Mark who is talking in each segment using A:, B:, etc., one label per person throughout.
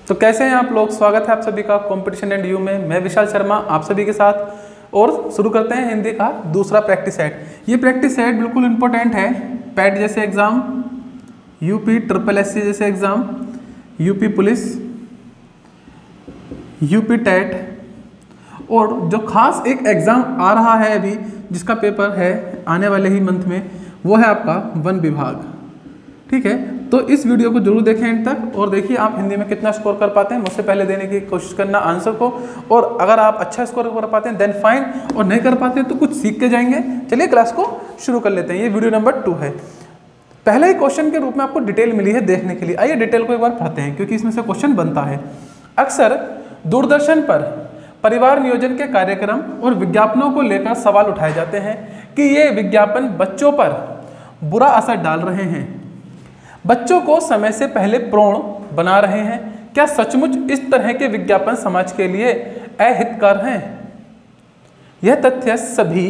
A: तो कैसे हैं आप लोग, स्वागत है आप सभी का कंपटीशन एंड यू में। मैं विशाल शर्मा आप सभी के साथ और शुरू करते हैं हिंदी का दूसरा प्रैक्टिस सेट। ये प्रैक्टिस सेट बिल्कुल इंपॉर्टेंट है पैट जैसे एग्जाम, यूपी ट्रिपल एससी जैसे exam, UP police, UP TET और जो खास एक एग्जाम आ रहा है अभी जिसका पेपर है आने वाले ही मंथ में, वो है आपका वन विभाग। ठीक है, तो इस वीडियो को जरूर देखें एंड तक और देखिए आप हिंदी में कितना स्कोर कर पाते हैं। मुझसे पहले देने की कोशिश करना आंसर को, और अगर आप अच्छा स्कोर कर पाते हैं देन फाइन, और नहीं कर पाते हैं तो कुछ सीख के जाएंगे। चलिए क्लास को शुरू कर लेते हैं। ये वीडियो नंबर 2 है। पहले ही क्वेश्चन के रूप में आपको डिटेल मिली है देखने के लिए। आइए डिटेल को एक बार पढ़ते हैं क्योंकि इसमें से क्वेश्चन बनता है। अक्सर दूरदर्शन पर परिवार नियोजन के कार्यक्रम और विज्ञापनों को लेकर सवाल उठाए जाते हैं कि ये विज्ञापन बच्चों पर बुरा असर डाल रहे हैं, बच्चों को समय से पहले प्रौढ़ बना रहे हैं। क्या सचमुच इस तरह के विज्ञापन समाज के लिए अहितकर हैं? यह तथ्य सभी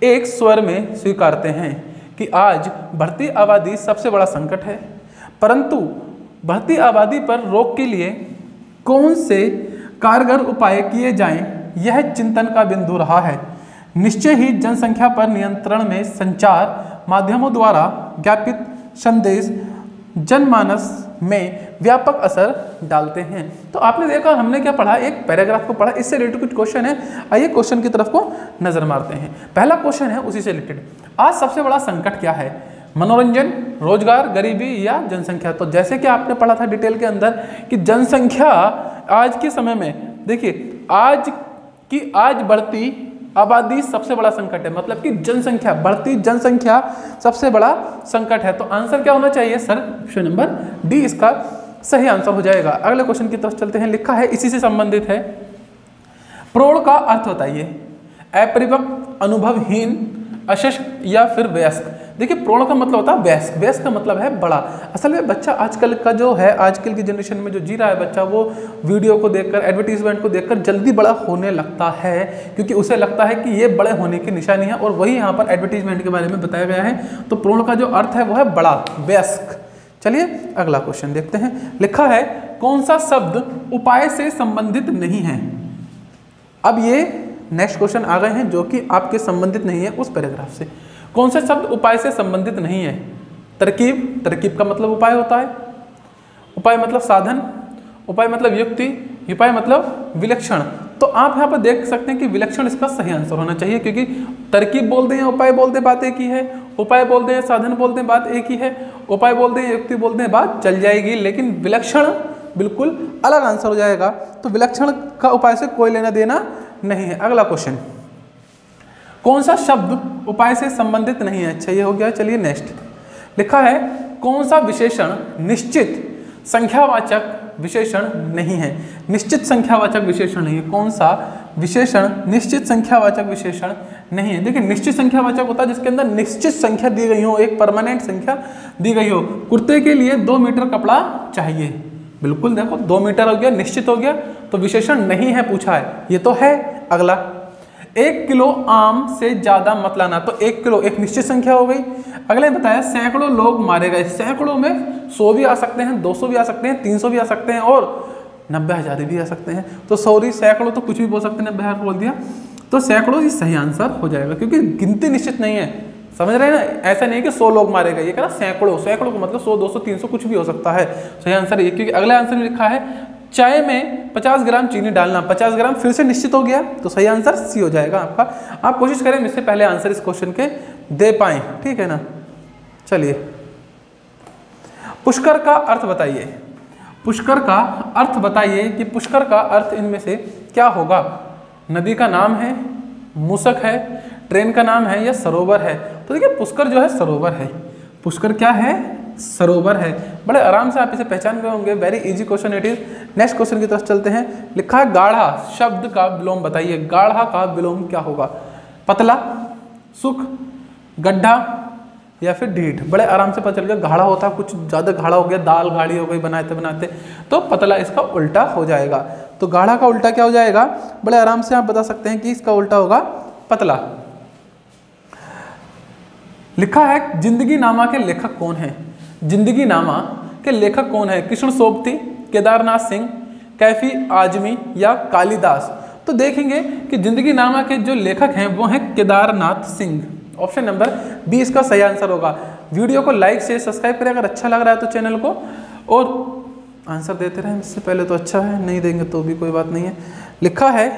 A: एक स्वर में स्वीकारते हैं कि आज बढ़ती आबादी सबसे बड़ा संकट है, परंतु बढ़ती आबादी पर रोक के लिए कौन से कारगर उपाय किए जाएं, यह चिंतन का बिंदु रहा है। निश्चय ही जनसंख्या पर नियंत्रण में संचार माध्यमों द्वारा ज्ञापित संदेश जनमानस में व्यापक असर डालते हैं। तो आपने देखा हमने क्या पढ़ा, एक पैराग्राफ को पढ़ा, इससे रिलेटेड कुछ क्वेश्चन है। आइए क्वेश्चन की तरफ को नजर मारते हैं। पहला क्वेश्चन है उसी से रिलेटेड, आज सबसे बड़ा संकट क्या है? मनोरंजन, रोजगार, गरीबी या जनसंख्या? तो जैसे कि आपने पढ़ा था डिटेल के अंदर कि जनसंख्या आज के समय में, देखिए आज बढ़ती आबादी सबसे बड़ा संकट है, मतलब कि जनसंख्या, बढ़ती जनसंख्या सबसे बड़ा संकट है। तो आंसर क्या होना चाहिए सर? ऑप्शन नंबर डी इसका सही आंसर हो जाएगा। अगले क्वेश्चन की तरफ चलते हैं। लिखा है इसी से संबंधित है, प्रौढ़ का अर्थ बताइए। अपरिपक्व, अनुभवहीन, अशक्त या फिर वयस्क? देखिए प्रौढ़ का मतलब होता है वयस्क, वयस्क का मतलब है बड़ा। असल में बच्चा आजकल का जो है, आजकल की जनरेशन में जो जी रहा है बच्चा, वो वीडियो को देखकर, एडवर्टीजमेंट को देखकर जल्दी बड़ा होने लगता है, क्योंकि उसे लगता है कि ये बड़े होने की निशानी है, और वही यहाँ पर एडवर्टीजमेंट के बारे में बताया गया है। तो प्रौढ़ का जो अर्थ है वो है बड़ा, वयस्क। चलिए अगला क्वेश्चन देखते हैं। लिखा है कौन सा शब्द उपाय से संबंधित नहीं है? अब ये नेक्स्ट क्वेश्चन आ गए हैं जो कि आपके संबंधित नहीं है उस पैराग्राफ से। कौन से शब्द उपाय से संबंधित नहीं है? तरकीब, तरकीब का मतलब उपाय होता है, उपाय मतलब साधन, उपाय मतलब युक्ति, उपाय मतलब विलक्षण। तो आप यहाँ पर देख सकते हैं कि विलक्षण इसका सही आंसर होना चाहिए, क्योंकि तरकीब बोलते हैं, उपाय बोलते हैं, बात एक ही है। उपाय बोलते हैं, साधन बोलते हैं, बात एक ही है। उपाय बोलते हैं, युक्ति बोलते हैं, बात चल जाएगी, लेकिन विलक्षण बिल्कुल अलग आंसर हो जाएगा। तो विलक्षण का उपाय से कोई लेना देना नहीं है। अगला क्वेश्चन, कौन सा शब्द उपाय से संबंधित नहीं है? अच्छा ये हो गया। चलिए नेक्स्ट, लिखा है कौन सा विशेषण निश्चित संख्यावाचक विशेषण नहीं है? निश्चित संख्यावाचक विशेषण नहीं है। कौन सा विशेषण निश्चित संख्यावाचक विशेषण नहीं है? देखिए निश्चित संख्यावाचक होता है जिसके अंदर निश्चित संख्या दी गई हो, एक परमानेंट संख्या दी गई हो। कुर्ते के लिए 2 मीटर कपड़ा चाहिए, बिल्कुल देखो 2 मीटर हो गया, निश्चित हो गया, तो विशेषण नहीं है पूछा है, ये तो है। अगला, 1 किलो आम से ज्यादा मत लाना। तो 1 किलो एक निश्चित संख्या हो गई। अगले बताया सैकड़ों लोग मारे गए। सैकड़ों में 100 भी आ सकते हैं, 200 भी आ सकते हैं, 300 भी आ सकते हैं और 90,000 भी आ सकते हैं। तो सॉरी, सैकड़ों तो कुछ भी बोल सकते हैं, 90,000 बोल दिया तो सैकड़ों ही सही आंसर हो जाएगा, क्योंकि गिनती निश्चित नहीं है। समझ रहे हैं ना? ऐसा नहीं कि 100 लोग मारे गए, ये कह रहा सैकड़ों, सैकड़ों को मतलब 100, 200, 300 कुछ भी हो सकता है। सही आंसर ये, क्योंकि अगले आंसर में लिखा है चाय में 50 ग्राम चीनी डालना। 50 ग्राम फिर से निश्चित हो गया, तो सही आंसर सी हो जाएगा आपका। आप कोशिश करें इससे पहले आंसर इस क्वेश्चन के दे पाएं, ठीक है ना? चलिए, पुष्कर का अर्थ बताइए। पुष्कर का अर्थ बताइए कि पुष्कर का अर्थ इनमें से क्या होगा? नदी का नाम है, मूसक है, ट्रेन का नाम है या सरोवर है? तो देखिए पुष्कर जो है सरोवर है। पुष्कर क्या है? सरोवर है। बड़े आराम से आप इसे पहचान गए होंगे, very easy question it is. Next question की तरफ चलते हैं। लिखा है गाढ़ा शब्द का विलोम बताइए। गाढ़ा का विलोम क्या होगा? पतला, सुख, गड्ढा या फिर ढीठ? बड़े आराम से पता चल गया, गाढ़ा होता है कुछ ज़्यादा गाढ़ा हो गया, दाल गाढ़ी हो गई बनाते बनाते, तो पतला इसका उल्टा हो जाएगा। तो गाढ़ा का उल्टा क्या हो जाएगा? बड़े आराम से आप बता सकते हैं कि इसका उल्टा होगा पतला। लिखा है जिंदगी नामा के लेखक कौन है? जिंदगी नामा के लेखक कौन है? कृष्ण सोबती, केदारनाथ सिंह कैफी आजमी या कालिदास। तो देखेंगे कि जिंदगी नामा के जो लेखक हैं वो हैं Kedarnath Singh. Option number B इसका सही आंसर होगा। वीडियो को लाइक से सब्सक्राइब करें अगर अच्छा लग रहा है तो चैनल को, और आंसर देते रहें इससे पहले तो अच्छा है, नहीं देंगे तो भी कोई बात नहीं है। लिखा है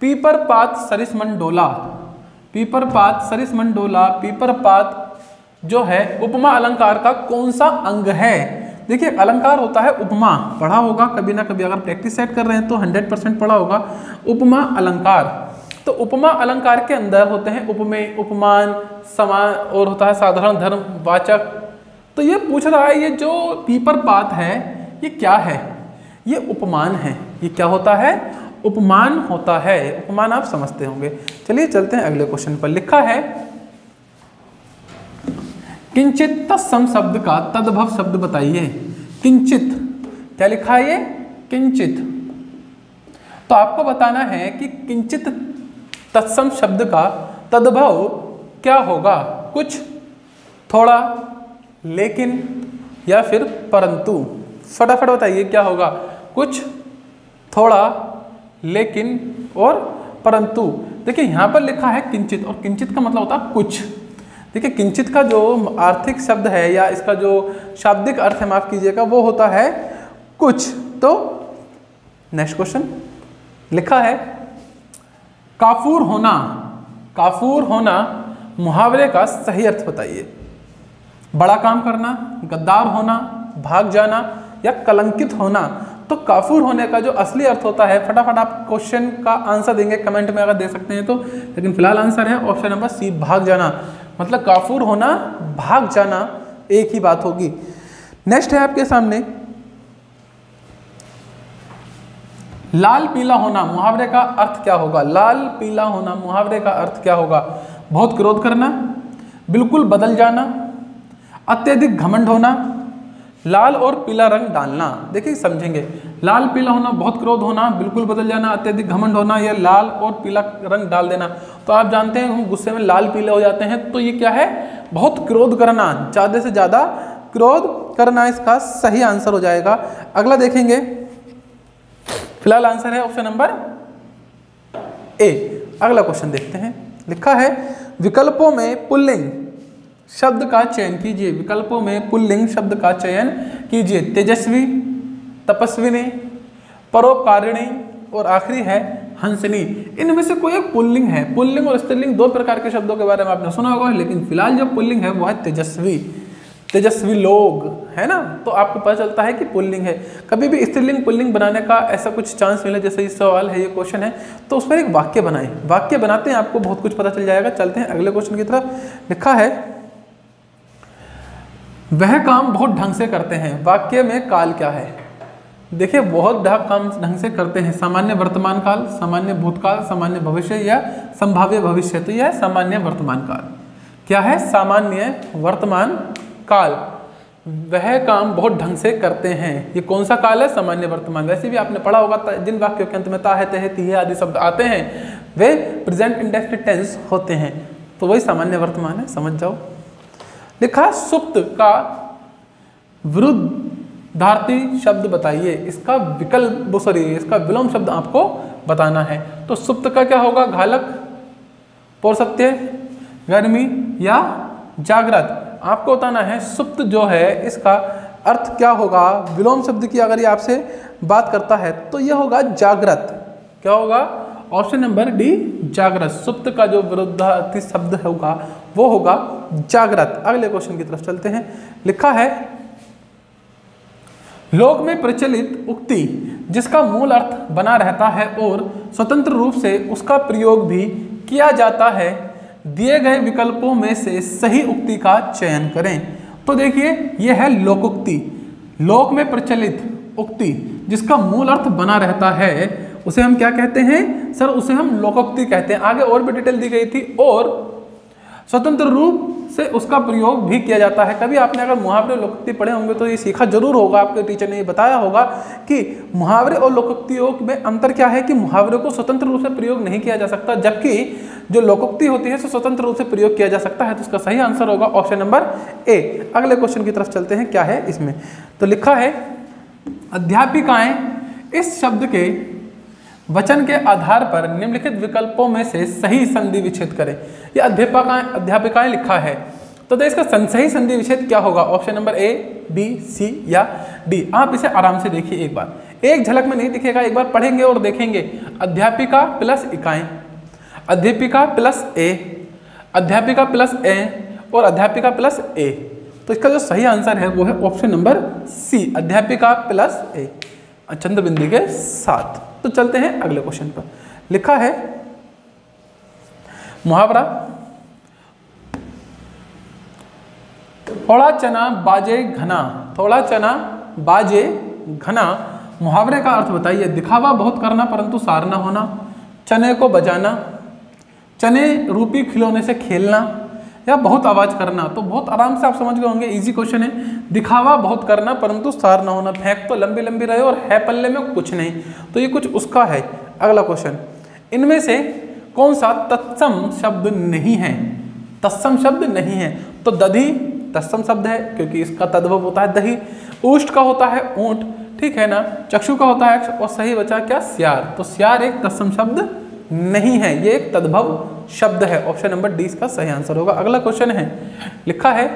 A: पीपर पात सरिस मंडोला। पीपर पात सरिस मंडोला, पीपर पात जो है उपमा अलंकार का कौन सा अंग है? देखिए अलंकार होता है उपमा, पढ़ा होगा कभी ना कभी, अगर प्रैक्टिस सेट कर रहे हैं तो 100% पढ़ा होगा उपमा अलंकार। तो उपमा अलंकार के अंदर होते हैं उपमेय, उपमान, समान और होता है साधारण धर्म वाचक। तो ये पूछ रहा है ये जो पीपर पात है ये क्या है? ये उपमान है। ये क्या होता है? उपमान होता है। उपमान आप समझते होंगे। चलिए चलते हैं अगले क्वेश्चन पर। लिखा है किंचित तत्सम शब्द का तद्भव शब्द बताइए। किंचित, क्या लिखा है ये? किंचित। तो आपको बताना है कि किंचित तत्सम शब्द का तद्भव क्या होगा? कुछ, थोड़ा, लेकिन या फिर परंतु। फटाफट बताइए क्या होगा? कुछ, थोड़ा, लेकिन और परंतु। देखिए यहाँ पर लिखा है किंचित, और किंचित का मतलब होता है कुछ। देखिए किंचित का जो आर्थिक शब्द है या इसका जो शाब्दिक अर्थ है, माफ कीजिएगा, वो होता है कुछ। तो नेक्स्ट क्वेश्चन लिखा है काफूर होना। काफूर होना मुहावरे का सही अर्थ बताइए। बड़ा काम करना, गद्दार होना, भाग जाना या कलंकित होना। तो काफूर होने का जो असली अर्थ होता है, फटाफट आप क्वेश्चन का आंसर देंगे कमेंट में अगर दे सकते हैं तो, लेकिन फिलहाल आंसर है ऑप्शन नंबर सी, भाग जाना। मतलब काफूर होना, भाग जाना एक ही बात होगी। नेक्स्ट है आपके सामने लाल पीला होना, मुहावरे का अर्थ क्या होगा? लाल पीला होना मुहावरे का अर्थ क्या होगा? बहुत क्रोध करना, बिल्कुल बदल जाना, अत्यधिक घमंड होना, लाल और पीला रंग डालना। देखिए समझेंगे, लाल पीला होना, बहुत क्रोध होना, बिल्कुल बदल जाना, अत्यधिक घमंड होना, या लाल और पीला रंग डाल देना। तो आप जानते हैं हम गुस्से में लाल पीले हो जाते हैं, तो ये क्या है? बहुत क्रोध करना, ज़्यादा से ज़्यादा क्रोध करना इसका सही आंसर हो जाएगा। अगला देखेंगे, फिलहाल आंसर है ऑप्शन नंबर ए। अगला क्वेश्चन देखते हैं। लिखा है विकल्पों में पुल्लिंग शब्द का चयन कीजिए। विकल्पों में पुल्लिंग शब्द का चयन कीजिए। तेजस्वी, तपस्विनी, परोपकारिणी और आखिरी है हंसनी। इनमें से कोई एक पुल्लिंग है। पुल्लिंग और स्त्रीलिंग दो प्रकार के शब्दों के बारे में आपने सुना होगा, लेकिन फिलहाल जो पुल्लिंग है वो है तेजस्वी। तेजस्वी लोग, है ना? तो आपको पता चलता है कि पुल्लिंग है। कभी भी स्त्रीलिंग पुल्लिंग बनाने का ऐसा कुछ चांस मिले, जैसे ये सवाल है, ये क्वेश्चन है, तो उस पर एक वाक्य बनाएं। वाक्य बनाते हैं आपको बहुत कुछ पता चल जाएगा। चलते हैं अगले क्वेश्चन की तरफ। लिखा है वह काम बहुत ढंग से करते हैं। वाक्य में काल क्या है? देखिए बहुत काम ढंग से करते हैं। सामान्य वर्तमान काल, सामान्य भूतकाल, सामान्य भविष्य या संभाव्य भविष्य। तो यह है सामान्य वर्तमान काल। क्या है? सामान्य वर्तमान काल। वह काम बहुत ढंग से करते हैं, ये कौन सा काल है? सामान्य वर्तमान। वैसे भी आपने पढ़ा होगा जिन वाक्यों के अंत में ता है, तह, तिहे आदि शब्द आते हैं वे प्रेजेंट इंडेफिनिट टेंस होते हैं, तो वही सामान्य वर्तमान है, समझ जाओ। लिखा सुप्त का विरुद्धार्थी शब्द बताइए। इसका इसका विलोम शब्द आपको बताना है। तो सुप्त का क्या होगा? घालक, पौरसत्य, गर्मी या जागृत। आपको बताना है सुप्त जो है इसका अर्थ क्या होगा। विलोम शब्द की अगर ये आपसे बात करता है तो यह होगा जागृत। क्या होगा? ऑप्शन नंबर डी, जागृत। सुप्त का जो विरुद्धार्थी शब्द होगा वो होगा जागृत। अगले क्वेश्चन की तरफ चलते हैं। लिखा है लोक में प्रचलित उक्ति जिसका मूल अर्थ बना रहता है और स्वतंत्र रूप से उसका प्रयोग भी किया जाता है, दिए गए विकल्पों में से सही उक्ति का चयन करें। तो देखिए यह है लोकोक्ति। लोक में प्रचलित उक्ति जिसका मूल अर्थ बना रहता है उसे हम क्या कहते हैं सर? उसे हम लोकोक्ति कहते हैं। आगे और भी डिटेल दी गई थी। और स्वतंत्र रूप से उसका प्रयोग भी किया जाता है। कभी आपने अगर मुहावरे और लोकोक्ति पढ़े होंगे तो ये सीखा जरूर होगा, आपके टीचर ने ये बताया होगा कि मुहावरे और लोकोक्तियों में अंतर क्या है कि मुहावरे को स्वतंत्र रूप से प्रयोग नहीं किया जा सकता, जबकि जो लोकोक्ति होती है तो स्वतंत्र रूप से प्रयोग किया जा सकता है। तो इसका सही आंसर होगा ऑप्शन नंबर ए। अगले क्वेश्चन की तरफ चलते हैं। क्या है इसमें? तो लिखा है अध्यापिकाएं इस शब्द के वचन के आधार पर निम्नलिखित विकल्पों में से सही संधि विच्छेद करें। ये अध्यापिकाएं लिखा है, तो इसका सही संधि विच्छेद क्या होगा? ऑप्शन नंबर ए, बी, सी या डी। आप इसे आराम से देखिए, एक बार, एक झलक में नहीं दिखेगा, एक बार पढ़ेंगे और देखेंगे। अध्यापिका प्लस इकाएं, अध्यापिका प्लस ए, अध्यापिका प्लस ए और अध्यापिका प्लस ए। तो इसका जो सही आंसर है वो है ऑप्शन नंबर सी, अध्यापिका प्लस ए, चंद्र बिंदु के साथ। तो चलते हैं अगले क्वेश्चन पर। लिखा है मुहावरा, थोड़ा चना बाजे घना, थोड़ा चना बाजे घना, मुहावरे का अर्थ बताइए। दिखावा बहुत करना परंतु सार ना होना, चने को बजाना, चने रूपी खिलौने से खेलना, या बहुत आवाज करना। तो बहुत आराम से आप समझ गए होंगे, इजी क्वेश्चन है। दिखावा बहुत करना परंतु सार ना होना, फेंक तो लंबी लंबी रहे और है पल्ले में कुछ नहीं, तो ये कुछ उसका है। अगला क्वेश्चन, इनमें से कौन सा तत्सम शब्द नहीं है? तत्सम शब्द नहीं है, तो दधी तत्सम शब्द है क्योंकि इसका तद्भव होता है दही, ऊष्ट का होता है ऊंट, ठीक है ना, चक्षु का होता है, और सही बचा क्या? सियार। तो सियार एक तत्सम शब्द नहीं है, ये एक तद्भव शब्द है। ऑप्शन नंबर डी इसका सही आंसर होगा। अगला क्वेश्चन है, लिखा है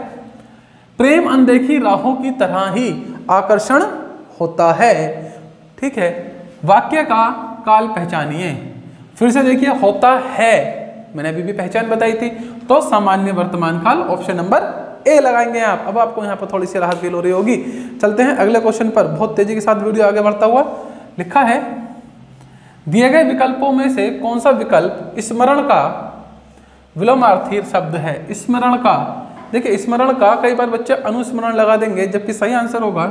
A: प्रेम अनदेखी राहों की तरह ही आकर्षण होता है, ठीक है। वाक्य का काल पहचानिए। फिर से देखिए, होता है, मैंने अभी भी पहचान बताई थी, तो सामान्य वर्तमान काल, ऑप्शन नंबर ए लगाएंगे आप। अब आपको यहाँ पर थोड़ी सी राहत फील हो रही होगी। चलते हैं अगले क्वेश्चन पर, बहुत तेजी के साथ वीडियो आगे बढ़ता हुआ। लिखा है दिए गए विकल्पों में से कौन सा विकल्प स्मरण का विलोमार्थी शब्द है? स्मरण का, देखिए स्मरण का कई बार बच्चे अनुस्मरण लगा देंगे, जबकि सही आंसर होगा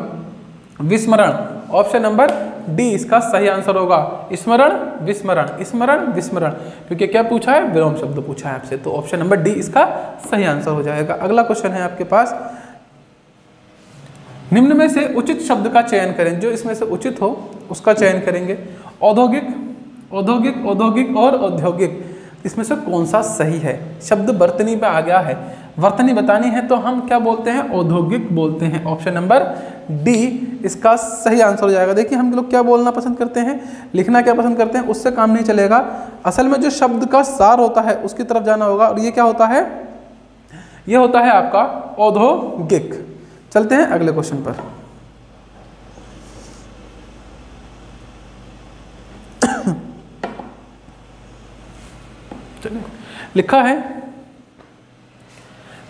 A: विस्मरण। ऑप्शन नंबर डी इसका सही आंसर होगा, स्मरण विस्मरण, स्मरण विस्मरण, क्योंकि क्या पूछा है? विलोम शब्द पूछा है आपसे, तो ऑप्शन नंबर डी इसका सही आंसर हो जाएगा। अगला क्वेश्चन है आपके पास, निम्न में से उचित शब्द का चयन करें। जो इसमें से उचित हो उसका चयन करेंगे। औद्योगिक, औद्योगिक, औद्योगिक और औद्योगिक, इसमें से कौन सा सही है? शब्द वर्तनी पे आ गया है, वर्तनी बतानी है तो हम क्या बोलते हैं? औद्योगिक बोलते हैं। ऑप्शन नंबर डी इसका सही आंसर हो जाएगा। देखिए हम लोग क्या बोलना पसंद करते हैं, लिखना क्या पसंद करते हैं, उससे काम नहीं चलेगा। असल में जो शब्द का सार होता है उसकी तरफ जाना होगा, और ये क्या होता है? ये होता है आपका औद्योगिक। चलते हैं अगले क्वेश्चन पर। लिखा है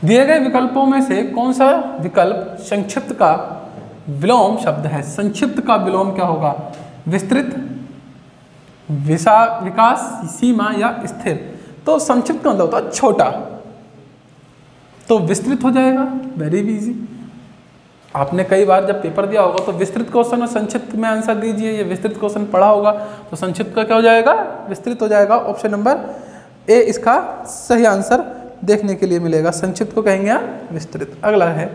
A: दिए गए विकल्पों में से कौन सा विकल्प संक्षिप्त का विलोम शब्द है? संक्षिप्त का विलोम क्या होगा? विस्तृत, विकास, सीमा या स्थिर। तो संक्षिप्त का मतलब होता है छोटा, तो विस्तृत हो जाएगा। वेरी इजी, आपने कई बार जब पेपर दिया होगा तो विस्तृत क्वेश्चन और संक्षिप्त में आंसर दीजिए। ये विस्तृत क्वेश्चन पढ़ा होगा तो संक्षिप्त का क्या हो जाएगा? विस्तृत हो जाएगा। ऑप्शन नंबर ए इसका सही आंसर देखने के लिए मिलेगा। संक्षिप्त को कहेंगे आप विस्तृत। अगला है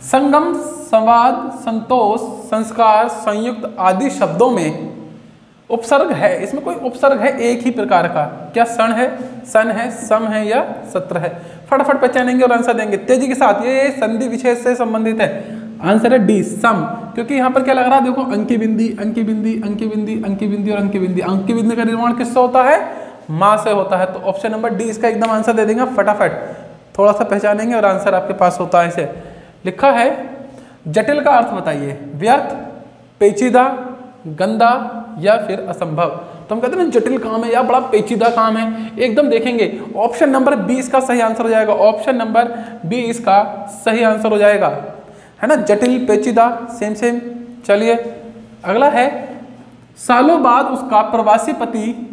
A: संगम, संवाद, संतोष, संस्कार, संयुक्त आदि शब्दों में उपसर्ग है। इसमें कोई उपसर्ग है एक ही प्रकार का, क्या सन है, सन है, सम है या सत्र है? फटाफट पहचानेंगे और आंसर देंगे तेजी के साथ। ये संधि विशेष से संबंधित है। आंसर है डी, सम, क्योंकि यहाँ पर क्या लग रहा है? देखो अंकी बिंदी, अंकी बिंदी, अंकी बिंदी, अंकी बिंदी और अंकी बिंदी। अंकी बिंदी का निर्माण किससे होता है? माँ से होता है। तो ऑप्शन नंबर डी इसका एकदम आंसर दे देंगे फटाफट। थोड़ा सा पहचानेंगे और आंसर आपके पास होता है। इसे लिखा है जटिल का अर्थ बताइए। व्यर्थ, पेचीदा, गंदा या फिर असंभव। तो हम कहते हैं ना जटिल काम है या बड़ा पेचीदा काम है, एकदम देखेंगे। ऑप्शन नंबर बी इसका सही आंसर हो जाएगा। ऑप्शन नंबर बी इसका सही आंसर हो जाएगा, है ना। जटिल, पेचीदा, सेम सेम। चलिए अगला है सालों बाद उसका प्रवासी पति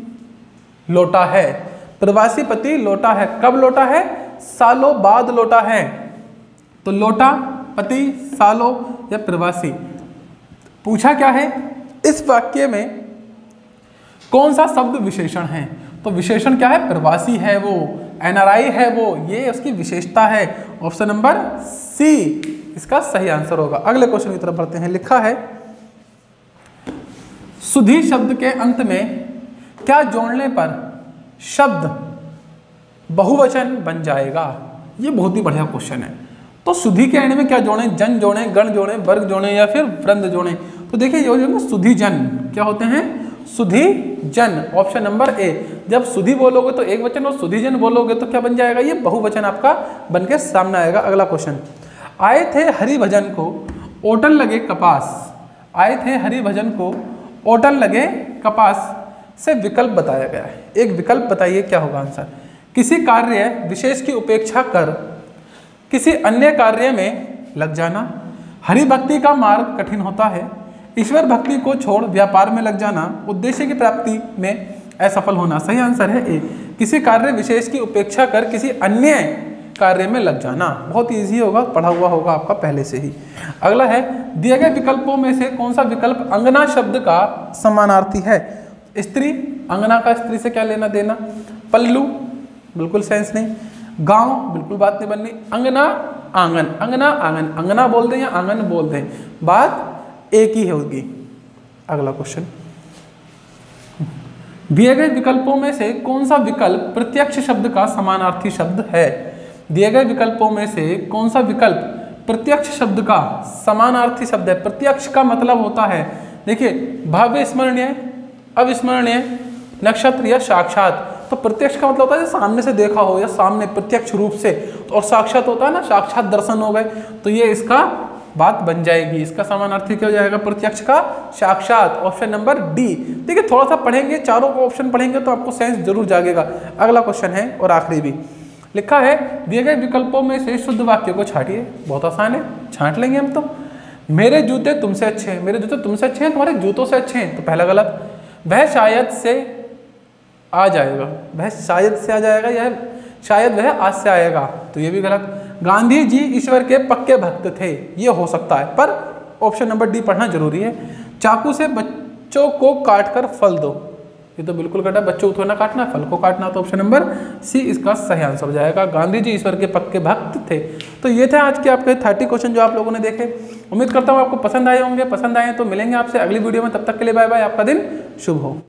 A: लौटा है। प्रवासी पति लौटा है, कब लौटा है? सालों बाद लौटा है। तो लौटा, पति, सालों या प्रवासी। पूछा क्या है? इस वाक्य में कौन सा शब्द विशेषण है? तो विशेषण क्या है? प्रवासी है वो, एनआरआई है वो, ये उसकी विशेषता है। ऑप्शन नंबर सी इसका सही आंसर होगा। अगले क्वेश्चन की तरफ बढ़ते हैं। लिखा है सुधी शब्द के अंत में क्या जोड़ने पर शब्द बहुवचन बन जाएगा? ये बहुत ही बढ़िया क्वेश्चन है। तो सुधी के एंड में क्या जोड़ें? जन जोड़ें, गण जोड़ें, वर्ग जोड़ें या फिर वृंद जोड़ें? तो देखिए ये हो जाएगा सुधीजन। क्या होते हैं? सुधीजन। Option number A. जब सुधी बोलोगे तो एक वचन और सुधीजन बोलोगे तो क्या बन जाएगा? ये बहुवचन आपका बन के सामने आएगा। अगला क्वेश्चन, आए थे हरिभजन को ओटन लगे कपास। आए थे हरिभजन को ओटन लगे कपास से विकल्प बताया गया है। एक विकल्प बताइए क्या होगा आंसर। किसी कार्य विशेष की उपेक्षा कर किसी अन्य कार्य में लग जाना, हरि भक्ति का मार्ग कठिन होता है, ईश्वर भक्ति को छोड़ व्यापार में लग जाना, उद्देश्य की प्राप्ति में असफल होना। सही आंसर है ए। किसी कार्य विशेष की उपेक्षा कर किसी अन्य कार्य में लग जाना। बहुत इजी होगा, पढ़ा हुआ होगा आपका पहले से ही। अगला है, दिए गए विकल्पों में से कौन सा विकल्प अंगना शब्द का समानार्थी है? स्त्री, अंगना का स्त्री से क्या लेना देना? पल्लू, बिल्कुल सेंस नहीं। गांव, बिल्कुल बात नहीं बननी। अंगना आंगन, अंगना आंगन, अंगना बोल दें या आंगन बोल दें, बात एक ही होगी। अगला क्वेश्चन, दिए गए विकल्पों में से कौन सा विकल्प प्रत्यक्ष शब्द का समानार्थी शब्द है? दिए गए विकल्पों में से कौन सा विकल्प प्रत्यक्ष शब्द का समानार्थी शब्द है? प्रत्यक्ष का मतलब होता है, देखिए, भव्य स्मरणीय, अविस्मरणीय, नक्षत्र या साक्षात। तो प्रत्यक्ष का मतलब होता है सामने से देखा हो या सामने प्रत्यक्ष रूप से, और साक्षात होता है ना, साक्षात दर्शन हो गए, तो ये इसका बात बन जाएगी। इसका समानार्थी क्या हो जाएगा? प्रत्यक्ष का साक्षात। Option number D. ठीक है, थोड़ा सा पढ़ेंगे, चारों को ऑप्शन पढ़ेंगे तो आपको सेंस जरूर जागेगा। अगला क्वेश्चन है और आखिरी भी लिखा है, दिए गए विकल्पों में से शुद्ध वाक्य को छांटिए। बहुत आसान है, छांट लेंगे हम तो। मेरे जूते तुमसे अच्छे हैं, मेरे जूते तुमसे अच्छे हैं, तुम्हारे जूतों से अच्छे हैं, तो पहला गलत। वह शायद से आ जाएगा, वह शायद से आ जाएगा या शायद वह आज से आएगा, तो ये भी गलत। गांधी जी ईश्वर के पक्के भक्त थे, ये हो सकता है, पर ऑप्शन नंबर डी पढ़ना जरूरी है। चाकू से बच्चों को काटकर फल दो, ये तो बिल्कुल गलत है, बच्चों को थोड़ा ना काटना, फल को काटना, तो ऑप्शन नंबर सी इसका सही आंसर हो जाएगा। गांधी जी ईश्वर के पक्के भक्त थे। तो ये थे आज के आपके 30 क्वेश्चन जो आप लोगों ने देखे। उम्मीद करता हूँ आपको पसंद आए होंगे। पसंद आए तो मिलेंगे आपसे अगली वीडियो में, तब तक के लिए बाय बाय, आपका दिन शुभ हो।